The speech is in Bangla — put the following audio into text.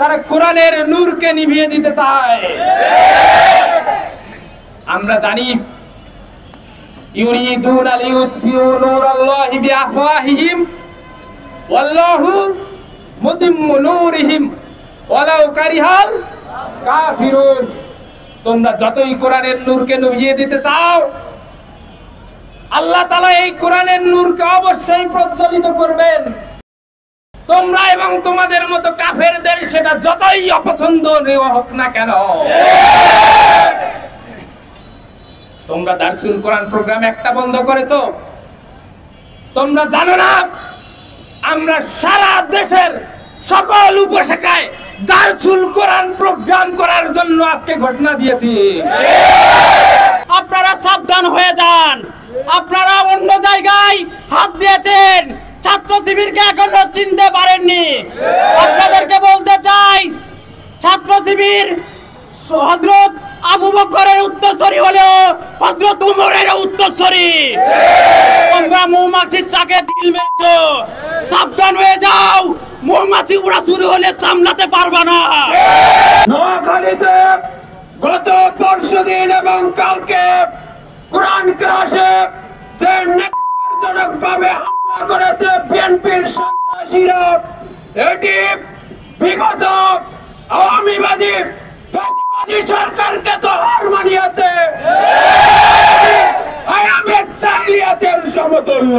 তারা কোরআনের নূরকে নিভিয়ে দিতে চায়। আমরা জানি ইউরিদুনা লিইউতফিউ নূরাল্লাহি বিআফওয়াহিহিম ওয়াল্লাহু মুতিম্মু নূরিহিম ওয়ালাউ কারিহাল কাফিরুন। তোমরা যতই কোরআনের নূরকে নিভিয়ে দিতে চাও, আল্লাহ তাআলা এই কোরআনের নূরকে অবশ্যই প্রজ্বলিত করবেন। তোমরা এবং তোমাদের মতো কাফেরদের সেটা যতই অপছন্দ হোক না কেন। তোমরা দারসুল কোরআন প্রোগ্রাম একটা বন্ধ করেছো। তোমরা জানো না আমরা সারা দেশের সকল উপশাখায় দারসুল কোরআন প্রোগ্রাম করার জন্য আজকে ঘোষণা দিয়েছি। আপনারা সাবধান হয়ে যান। আপনারা অন্য জায়গায় হাত দিয়েছেন, ছাত্র শিবিরকে এখনো চিনতে পারেননি। আপনাদেরকে বলতে চাই, ছাত্র শিবির হযরত আবু বকরের উত্তরসূরি হলেও হযরত উমরের উত্তরসূরি। তোমরা মৌমাছির চাকে দিল মেরেছো, সাবধান হয়ে যাও। মৌমাছি উড়া শুরু হলে সামলাতে পারবা না। নোয়াখালীতে গত পরশুদিন এবং কালকে কোরআন ক্লাসে যে নির্যাতনভাবে হামলা করেছে বিএনপির সন্ত্রাসীরা, এটি বিগত আওয়ামীবাদী ফ্যাসিবাদী সরকারকে তো হার মানিয়েছে। আয়ামে জাহিলিয়াতের সমতুল্য।